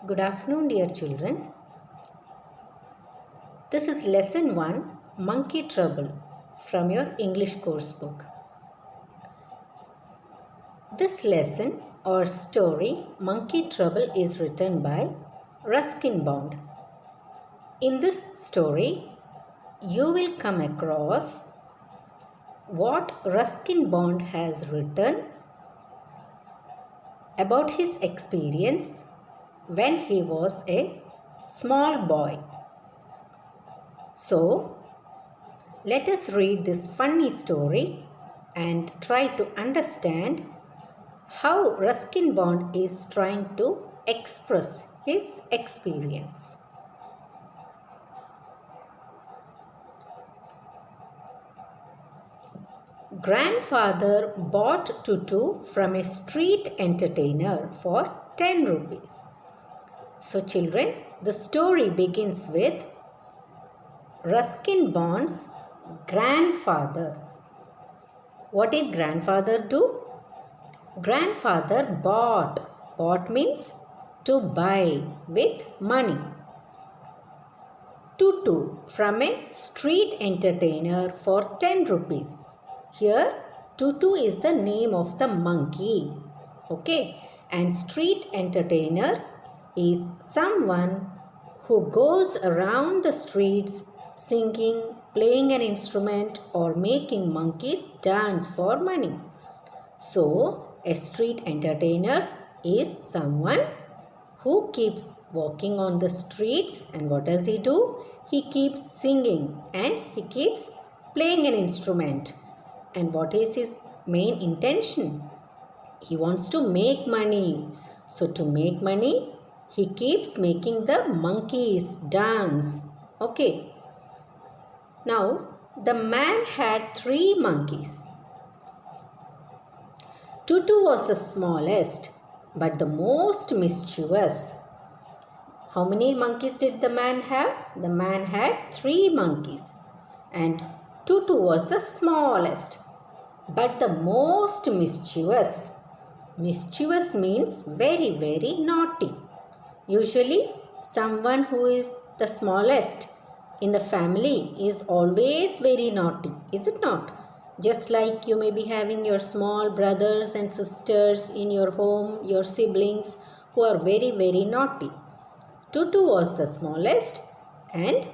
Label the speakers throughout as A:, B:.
A: Good afternoon, dear children. This is lesson 1, Monkey Trouble, from your English course book. This lesson or story, Monkey Trouble, is written by Ruskin Bond. In this story, you will come across what Ruskin Bond has written about his experience when he was a small boy. So, let us read this funny story and try to understand how Ruskin Bond is trying to express his experience. Grandfather bought Tutu from a street entertainer for 10 rupees. So children, the story begins with Ruskin Bond's grandfather. What did grandfather do? Grandfather bought. Bought means to buy with money. Tutu from a street entertainer for 10 rupees. Here, Tutu is the name of the monkey. Okay. And street entertainer is someone who goes around the streets singing, playing an instrument or making monkeys dance for money. So, a street entertainer is someone who keeps walking on the streets, and what does he do? He keeps singing and he keeps playing an instrument. And what is his main intention? He wants to make money. So, to make money, he keeps making the monkeys dance. Okay. Now, the man had 3 monkeys. Tutu was the smallest, but the most mischievous. How many monkeys did the man have? The man had 3 monkeys. And Tutu was the smallest, but the most mischievous. Mischievous means very, very naughty. Usually, someone who is the smallest in the family is always very naughty, is it not? Just like you may be having your small brothers and sisters in your home, your siblings who are very, very naughty. Tutu was the smallest and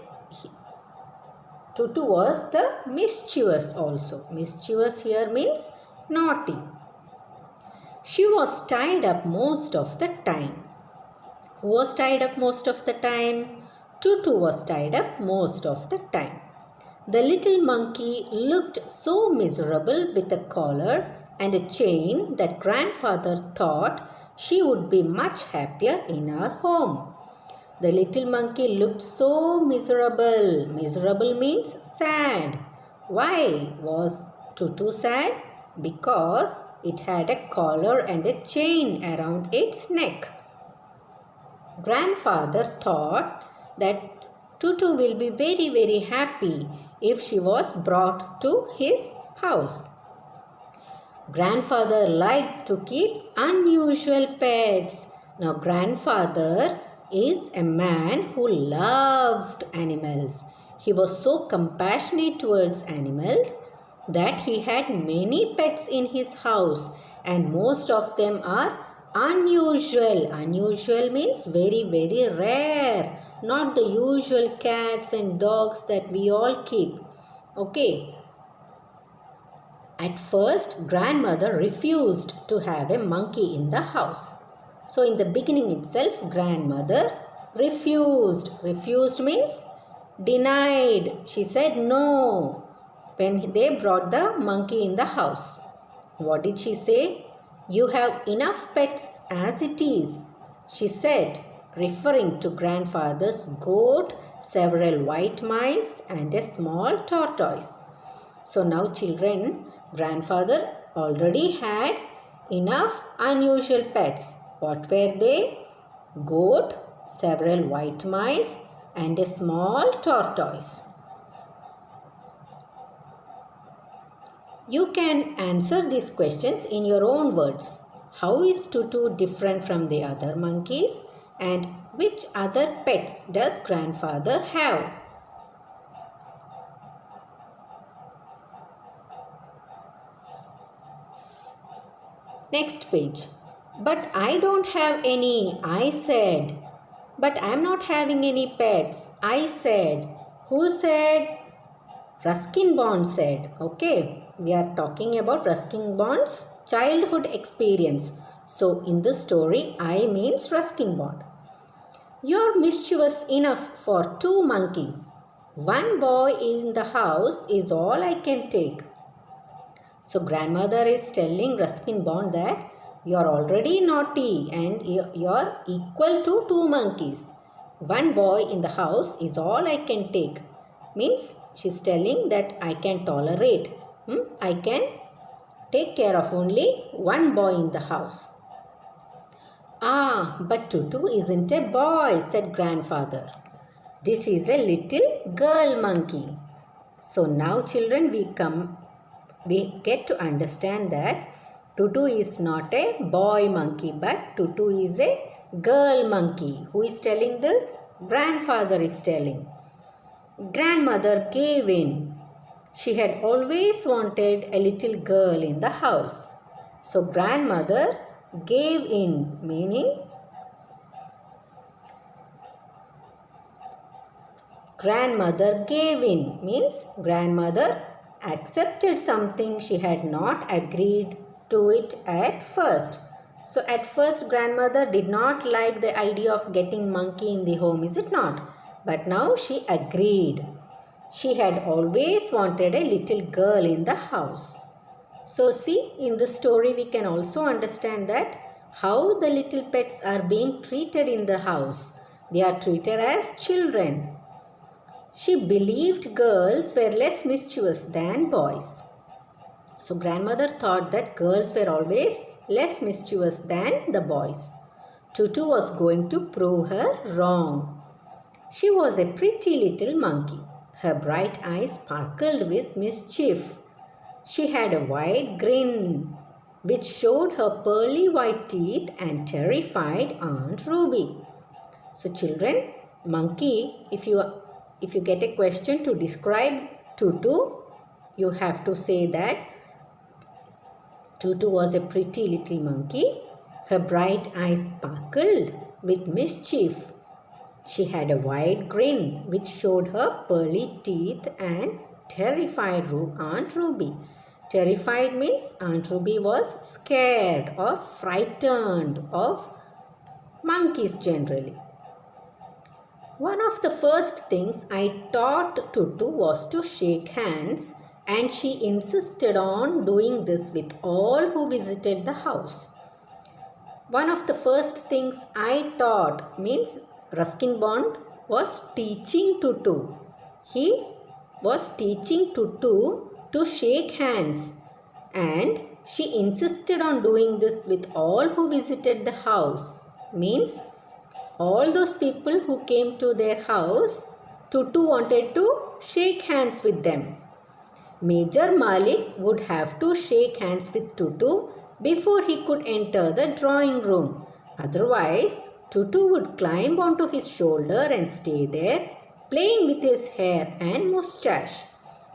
A: Tutu was the mischievous also. Mischievous here means naughty. She was tied up most of the time. Who was tied up most of the time? Tutu was tied up most of the time. The little monkey looked so miserable with a collar and a chain that grandfather thought she would be much happier in our home. The little monkey looked so miserable. Miserable means sad. Why was Tutu sad? Because it had a collar and a chain around its neck. Grandfather thought that Tutu will be very, very happy if she was brought to his house. Grandfather liked to keep unusual pets. Now, grandfather is a man who loved animals. He was so compassionate towards animals that he had many pets in his house, and most of them are unusual. Unusual means very, very rare. Not the usual cats and dogs that we all keep. Okay. At first, grandmother refused to have a monkey in the house. So, in the beginning itself, grandmother refused. Refused means denied. She said no when they brought the monkey in the house. What did she say? You have enough pets as it is, she said, referring to grandfather's goat, several white mice and a small tortoise. So now children, grandfather already had enough unusual pets. What were they? Goat, several white mice and a small tortoise. You can answer these questions in your own words. How is Tutu different from the other monkeys? And which other pets does grandfather have? Next page. But I don't have any, I said. But I'm not having any pets, I said. Who said? Ruskin Bond said. Okay, we are talking about Ruskin Bond's childhood experience. So in this story, I means Ruskin Bond. You're mischievous enough for two monkeys. One boy in the house is all I can take. So grandmother is telling Ruskin Bond that you're already naughty and you're equal to two monkeys. One boy in the house is all I can take. Means she's telling that I can tolerate. I can take care of only one boy in the house. Ah, but Tutu isn't a boy, said grandfather. This is a little girl monkey. So now children, we get to understand that Tutu is not a boy monkey, but Tutu is a girl monkey. Who is telling this? Grandfather is telling. Grandmother gave in. She had always wanted a little girl in the house. So grandmother gave in, meaning grandmother gave in means grandmother accepted something she had not agreed to it at first. So at first grandmother did not like the idea of getting monkey in the home, is it not? But now she agreed. She had always wanted a little girl in the house. So see, in this story we can also understand that how the little pets are being treated in the house. They are treated as children. She believed girls were less mischievous than boys. So grandmother thought that girls were always less mischievous than the boys. Tutu was going to prove her wrong. She was a pretty little monkey. Her bright eyes sparkled with mischief. She had a wide grin which showed her pearly white teeth and terrified Aunt Ruby. So children, monkey, if you get a question to describe Tutu, you have to say that Tutu was a pretty little monkey. Her bright eyes sparkled with mischief. She had a wide grin which showed her pearly teeth and terrified Aunt Ruby. Terrified means Aunt Ruby was scared or frightened of monkeys generally. One of the first things I taught Tutu was to shake hands, and she insisted on doing this with all who visited the house. One of the first things I taught means Ruskin Bond was teaching Tutu. He was teaching Tutu to shake hands, and she insisted on doing this with all who visited the house. Means all those people who came to their house, Tutu wanted to shake hands with them. Major Malik would have to shake hands with Tutu before he could enter the drawing room. Otherwise, Tutu would climb onto his shoulder and stay there, playing with his hair and moustache.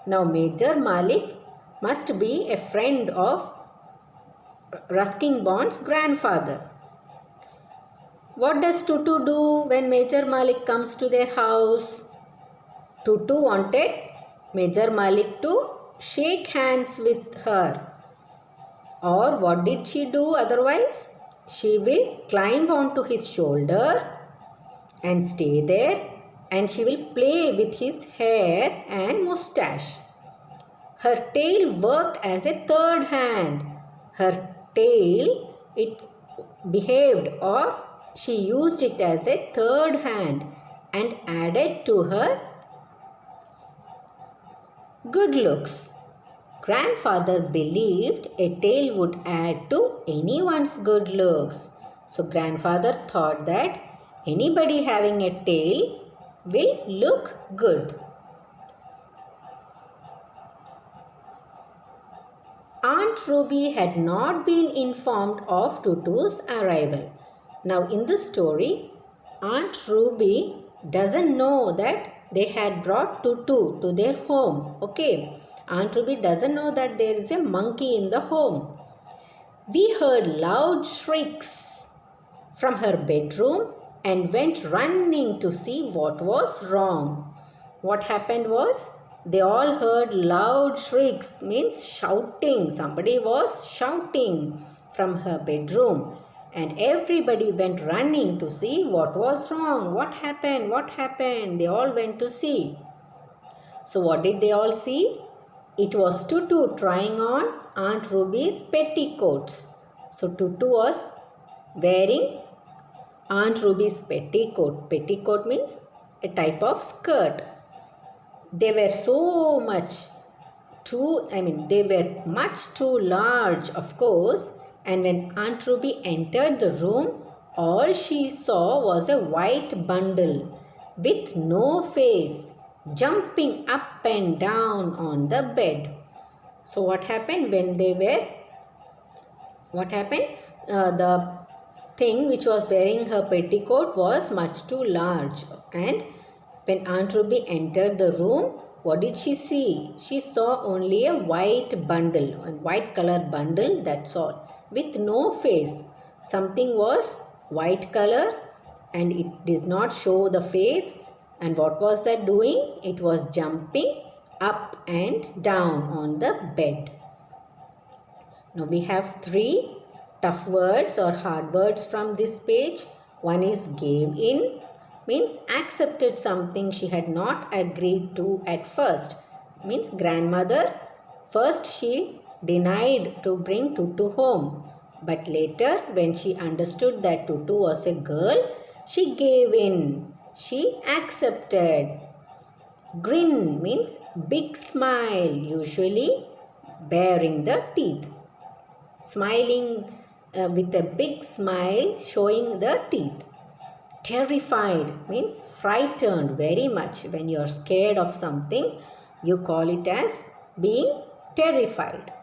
A: Now, Major Malik must be a friend of Ruskin Bond's grandfather. What does Tutu do when Major Malik comes to their house? Tutu wanted Major Malik to shake hands with her. Or what did she do otherwise? She will climb onto his shoulder and stay there, and she will play with his hair and moustache. Her tail worked as a third hand. Her tail, it behaved, or she used it as a third hand and added to her good looks. Grandfather believed a tail would add to anyone's good looks. So grandfather thought that anybody having a tail will look good. Aunt Ruby had not been informed of Tutu's arrival. Now in this story, Aunt Ruby doesn't know that they had brought Tutu to their home. Okay. Aunt Ruby doesn't know that there is a monkey in the home. We heard loud shrieks from her bedroom and went running to see what was wrong. What happened was they all heard loud shrieks, means shouting. Somebody was shouting from her bedroom, and everybody went running to see what was wrong. What happened? What happened? They all went to see. So, what did they all see? It was Tutu trying on Aunt Ruby's petticoats. So, Tutu was wearing Aunt Ruby's petticoat. Petticoat means a type of skirt. They were so much they were much too large, of course. And when Aunt Ruby entered the room, all she saw was a white bundle with no face jumping up and down on the bed. So, what happened when they were? What happened? The thing which was wearing her petticoat was much too large, and when Aunt Ruby entered the room, what did she see? She saw only a white bundle, a white color bundle, that's all, with no face. Something was white color and it did not show the face. And what was that doing? It was jumping up and down on the bed. Now we have 3 tough words or hard words from this page. One is gave in, means accepted something she had not agreed to at first. Means grandmother, first she denied to bring Tutu home. But later when she understood that Tutu was a girl, she gave in. She accepted. Grin means big smile, usually baring the teeth. Smiling with a big smile showing the teeth. Terrified means frightened very much. When you are scared of something, you call it as being terrified.